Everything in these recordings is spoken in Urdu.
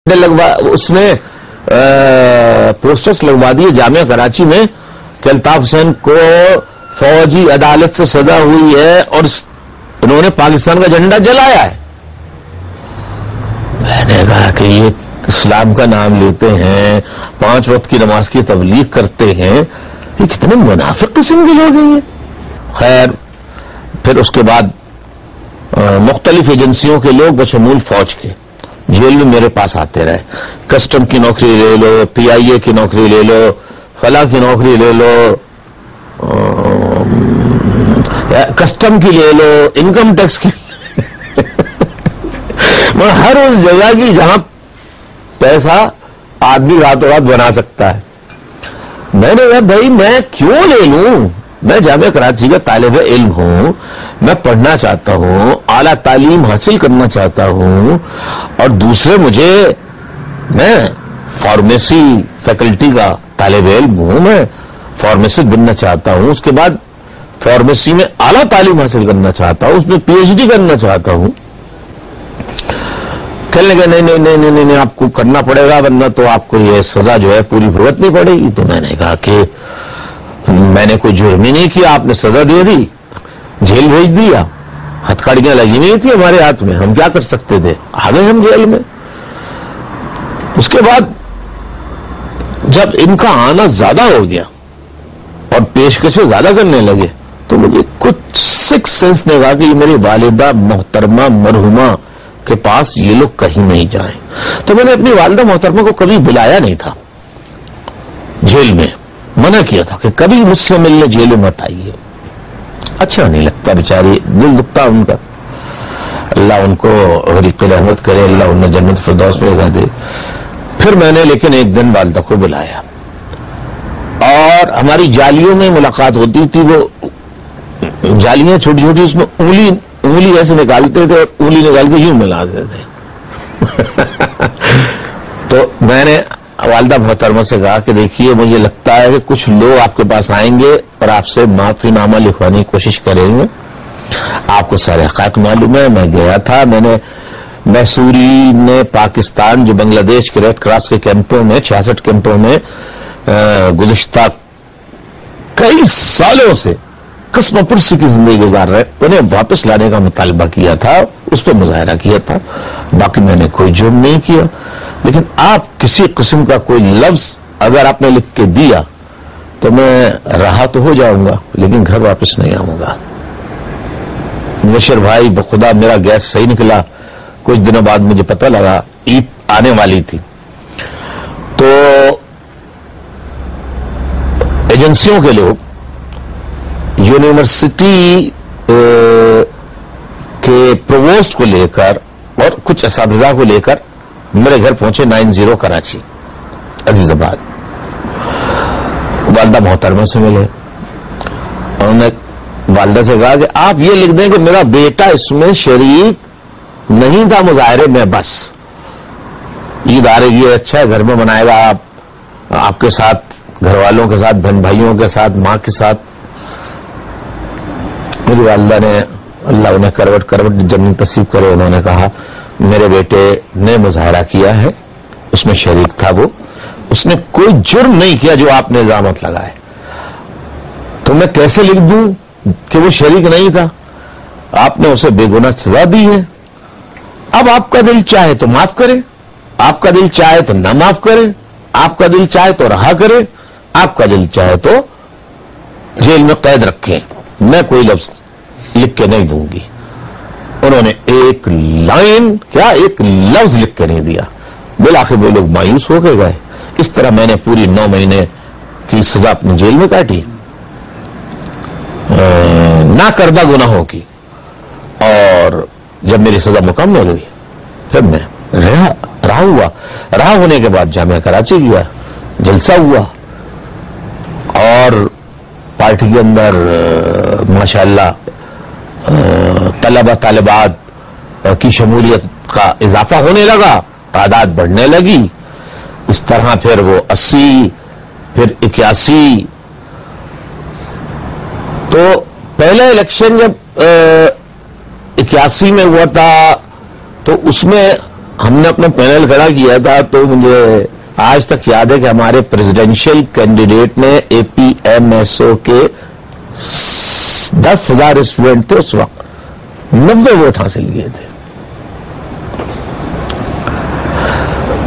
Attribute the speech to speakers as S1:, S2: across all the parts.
S1: اس نے پوسٹرز لگوا دیے جامعہ کراچی میں کہ الطاف حسین کو فوجی عدالت سے سزا ہوئی ہے اور انہوں نے پاکستان کا جھنڈا جلایا ہے. میں نے کہا کہ یہ اسلام کا نام لیتے ہیں, 5 وقت کی نماز کی تبلیغ کرتے ہیں, یہ کتنے منافق قسم کے لوگ ہیں یہ. خیر پھر اس کے بعد مختلف ایجنسیوں کے لوگ بشمول فوج کے جیل میں میرے پاس آتے رہے. کسٹم کی نوکری لے لو, پی آئی اے کی نوکری لے لو, فلاں کی نوکری لے لو, کسٹم کی لے لو, انکم ٹیکس کی ہر اس جگہ کی جہاں پیسہ آدمی راتوں رات بنا سکتا ہے. میں نے کہا بھائی میں کیوں لے لوں, میں جامعہ کراچی کا طالب علم ہوں, میں پڑھنا چاہتا ہوں, اعلیٰ تعلیم حاصل کرنا چاہتا ہوں, اور دوسرے میں فارمیسی فیکلٹی کا طالب علم ہوں, میں فارمیسٹ بننا چاہتا ہوں, اس کے بعد فارمیسی میں اعلیٰ تعلیم حاصل کرنا چاہتا ہوں, اس میں پی ایچ ڈی کرنا چاہتا ہوں. کہنے لگا نہیں آپ کو کرنا پڑے گا ورنہ تو آپ کو یہ سزا جو ہے پوری بھگتنی پڑے گی. تو میں نے کہا کہ میں نے کوئی جرم ہی نہیں کیا, آپ نے سزا دے دی, جیل بھیج دیا, ہتھکڑیاں لگی نہیں تھی ہمارے ہاتھ میں, ہم کیا کر سکتے تھے, آ گئے ہم جیل میں. اس کے بعد جب ان کا آنا زیادہ ہو گیا اور پیشکشیں زیادہ کرنے لگے تو مجھے کچھ سکس سینس نے کہا کہ یہ میری والدہ محترمہ مرحومہ کے پاس یہ لوگ کہیں نہیں جائیں. تو میں نے اپنی والدہ محترمہ کو کبھی بلایا نہیں تھا جیل میں, منع کیا تھا کہ کبھی مجھ سے ملنے جیل میں مت آئیے, اچھا نہیں لگتا, بیچاری دل دکھتا ان کا, اللہ ان کو غریق رحمت کرے, اللہ انہیں جنت فردوس میں لگا دے. پھر میں نے لیکن ایک دن والدہ کو بلایا اور ہماری جالیوں میں ملاقات ہوتی تھی. وہ جالیاں چھوٹی چھوٹی, اس میں انگلی ایسے نکالتے تھے اور انگلی نکال کے یوں ملا دیتے تھے. تو میں نے والدہ محترمہ سے کہا کہ دیکھیے مجھے لگتا ہے کہ کچھ لوگ آپ کے پاس آئیں گے اور آپ سے معافی نامہ لکھوانے کی کوشش کریں گے. آپ کو سارے حقائق معلوم ہے, میں گیا تھا, میں نے میسوری نے پاکستان جو بنگلہ دیش کے ریڈ کراس کے کیمپوں میں 66 کیمپوں میں گزشتہ کئی سالوں سے قسم پرسی کی زندگی گزار رہے, انہیں واپس لانے کا مطالبہ کیا تھا, اس پہ مظاہرہ کیا تھا. باقی میں نے کوئی جرم نہیں کیا, لیکن آپ کسی قسم کا کوئی لفظ اگر آپ نے لکھ کے دیا تو میں رہا تو ہو جاؤں گا لیکن گھر واپس نہیں آؤں گا. مبشر بھائی بخدا میرا گیس صحیح نکلا. کچھ دنوں بعد مجھے پتہ لگا عید آنے والی تھی, تو ایجنسیوں کے لوگ یونیورسٹی کے پرووسٹ کو لے کر اور کچھ اساتذہ کو لے کر میرے گھر پہنچے 90 کراچی عزیز آباد. والدہ محترمہ سے ملے, انہوں نے والدہ سے کہا کہ آپ یہ لکھ دیں کہ میرا بیٹا اس میں شریک نہیں تھا مظاہرے میں, بس عید آ رہی ہے, اچھا ہے گھر میں منائے گا, آپ کے ساتھ, گھر والوں کے ساتھ, بہن بھائیوں کے ساتھ, ماں کے ساتھ. میری والدہ نے, اللہ انہیں کروٹ جنت نصیب کرے, انہوں نے کہا میرے بیٹے نے مظاہرہ کیا ہے, اس میں شریک تھا وہ, اس نے کوئی جرم نہیں کیا جو آپ نے الزامات لگائے. تو میں کیسے لکھ دوں کہ وہ شریک نہیں تھا, آپ نے اسے بے گناہ سزا دی ہے. اب آپ کا دل چاہے تو معاف کرے, آپ کا دل چاہے تو نہ معاف کرے, آپ کا دل چاہے تو رہا کرے, آپ کا دل چاہے تو جیل میں قید رکھیں, میں کوئی لفظ لکھ کے نہیں دوں گی. انہوں نے ایک لائن کیا, ایک لفظ لکھ کے نہیں دیا. بالآخر وہ لوگ مایوس ہو کے گئے. اس طرح میں نے پوری 9 مہینے کی سزا اپنے جیل میں کاٹی, نہ کردہ گناہوں کی. اور جب میری سزا مکمل ہوئی پھر میں رہا ہونے کے بعد جامعہ کراچی گیا, جلسہ ہوا اور پارٹی کے اندر ماشاءاللہ طلبہ طالبات کی شمولیت کا اضافہ ہونے لگا, تعداد بڑھنے لگی. اس طرح پھر وہ 80, پھر 81. تو پہلا الیکشن جب 81 میں ہوا تھا تو اس میں ہم نے اپنا پینل کھڑا کیا تھا تو مجھے آج تک یاد ہے کہ ہمارے پریزیڈینشیل کینڈیڈیٹ نے اے پی ایم ایس او کے 10,000 اسٹوڈنٹ تھے اس وقت 90 ووٹ حاصل کیے تھے.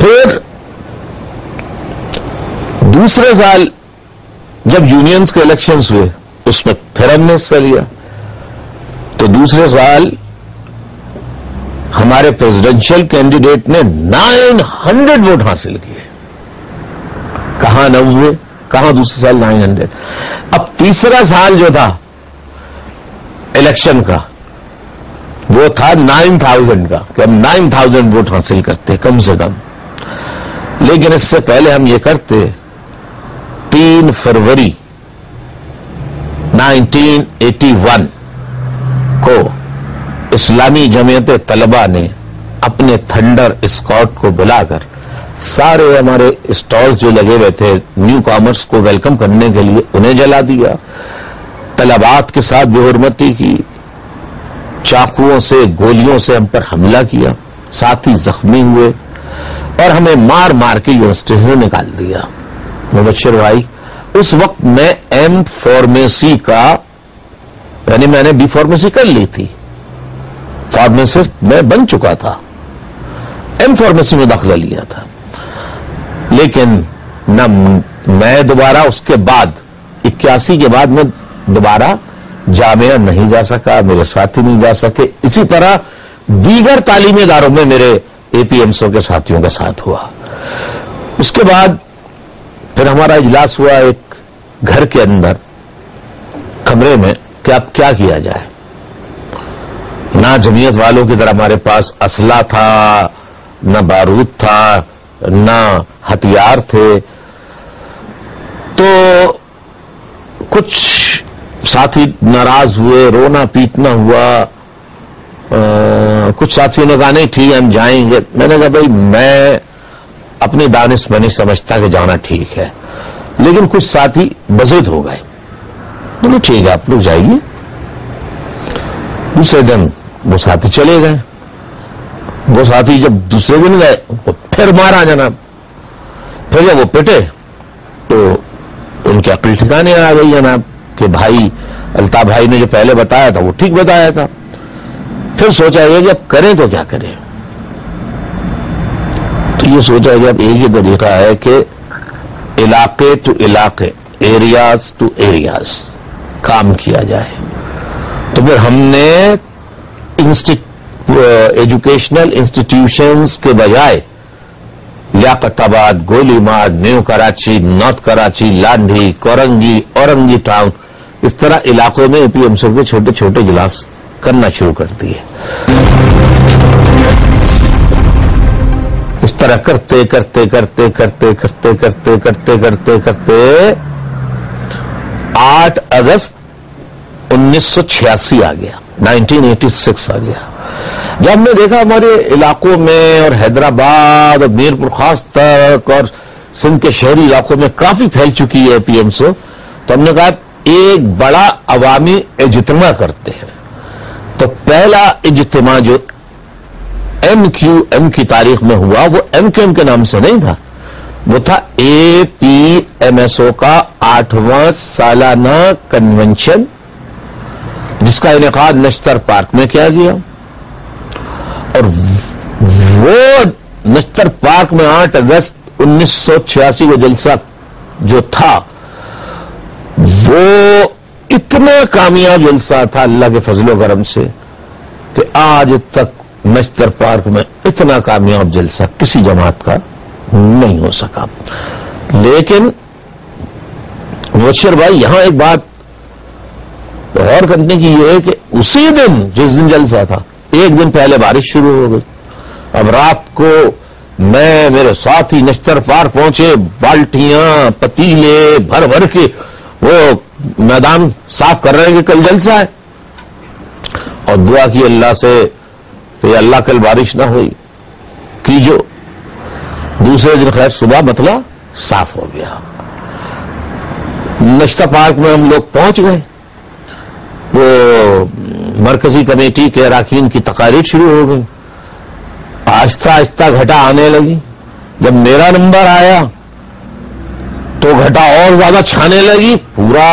S1: پھر دوسرے سال جب یونینز کے الیکشنز ہوئے اس میں پھر ہم نے حصہ لیا تو دوسرے سال ہمارے پریزیڈینشیل کینڈیڈیٹ نے 900 ووٹ حاصل کیے. کہاں 90 کہاں دوسرے سال 900. اب تیسرا سال جو تھا الیکشن کا وہ تھا 9,000 کا کہ ہم 9,000 ووٹ حاصل کرتے کم سے کم. لیکن اس سے پہلے ہم یہ کرتے 3 فروری 1981 کو اسلامی جمعیت طلبہ نے اپنے تھنڈر اسکاٹ کو بلا کر سارے ہمارے اسٹالز جو لگے ہوئے تھے نیو کامرس کو ویلکم کرنے کے لیے انہیں جلا دیا. طلبات کے ساتھ بے حرمتی کی, چاقوؤں سے گولیوں سے ہم پر حملہ کیا, ساتھی زخمی ہوئے اور ہمیں مار مار کے یونیورسٹی سے نکال دیا. مبشر بھائی اس وقت میں ایم فارمیسی کا یعنی میں نے بی فارمیسی کر لی تھی, فارمیسسٹ میں بن چکا تھا, ایم فارمیسی میں داخلہ لیا تھا. لیکن نہ میں دوبارہ اس کے بعد 81 کے بعد میں دوبارہ جامعہ نہیں جا سکا, میرے ساتھی نہیں جا سکے. اسی طرح دیگر تعلیمی اداروں میں میرے اے پی ایم سو کے ساتھیوں کا ساتھ ہوا. اس کے بعد پھر ہمارا اجلاس ہوا ایک گھر کے اندر کمرے میں کہ اب کیا کیا جائے. نہ جمعیت والوں کی طرح ہمارے پاس اسلحہ تھا, نہ بارود تھا, نہ ہتھیار تھے. تو کچھ ساتھی ناراض ہوئے, رونا پیٹنا ہوا. کچھ ساتھیوں نے کہا نہیں ٹھیک ہے ہم جائیں گے. میں نے کہا بھائی میں اپنی دانش میں نہیں سمجھتا کہ جانا ٹھیک ہے, لیکن کچھ ساتھی بضد ہو گئے. بولے ٹھیک ہے آپ لوگ جائیے. دوسرے دن وہ ساتھی چلے گئے. وہ ساتھی جب دوسرے دن گئے وہ پھر مارا جناب. پھر جب وہ پٹے تو ان کی عقل ٹھکانے آ گئی جناب کہ بھائی الطاف بھائی نے جو پہلے بتایا تھا وہ ٹھیک بتایا تھا. پھر سوچا گیا کہ اب کریں تو کیا کریں. تو یہ سوچا گیا اب ایک ہی طریقہ ہے کہ علاقے ٹو علاقے, ایریاز ٹو ایریاز کام کیا جائے. تو پھر ہم نے ایجوکیشنل انسٹیٹیوشنز کے بجائے لیاقت آباد, Golimar, new Karachi, north Karachi, Landhi, Korangi, Orangi town, اس طرح علاقوں میں اے پی ایم سی کے چھوٹے چھوٹے اجلاس کرنا شروع کر دیے. اس طرح کرتے کرتے کرتے کرتے کرتے کرتے کرتے کرتے کرتے 8 اگست 1986 آ گیا, 1986 آ گیا. جب ہم نے دیکھا ہمارے علاقوں میں اور حیدرآباد اور میرپور خاص تک اور سندھ کے شہری علاقوں میں کافی پھیل چکی ہے پی ایم سو, تو ہم نے کہا ایک بڑا عوامی اجتماع کرتے ہیں. تو پہلا اجتماع جو ایم کیو ایم کی تاریخ میں ہوا وہ ایم کیو ایم کے نام سے نہیں تھا, وہ تھا اے پی ایم ایس او کا 8واں سالانہ کنونشن, جس کا انعقاد نشتر پارک میں کیا گیا. اور وہ نشتر پارک میں 8 اگست 1986 کو جلسہ جو تھا وہ اتنا کامیاب جلسہ تھا اللہ کے فضل و کرم سے کہ آج تک نشتر پارک میں اتنا کامیاب جلسہ کسی جماعت کا نہیں ہو سکا. لیکن مبشر بھائی یہاں ایک بات غور کرنے کی یہ ہے کہ اسی دن جس دن جلسہ تھا ایک دن پہلے بارش شروع ہو گئی. اب رات کو میں میرے ساتھی نشتر پارک پہنچے, بالٹیاں پتیلے بھر بھر کے وہ میدان صاف کر رہے ہیں کہ کل جلسہ ہے, اور دعا کی اللہ سے کہ اللہ کل بارش نہ ہوئی کی. جو دوسرے دن خیر صبح مطلع صاف ہو گیا. نشتر پارک میں ہم لوگ پہنچ گئے. وہ مرکزی کمیٹی کے اراکین کی تقاریر شروع ہو گئی آہستہ آہستہ گھٹا آنے لگی. جب میرا نمبر آیا تو گھٹا اور زیادہ چھانے لگی. پورا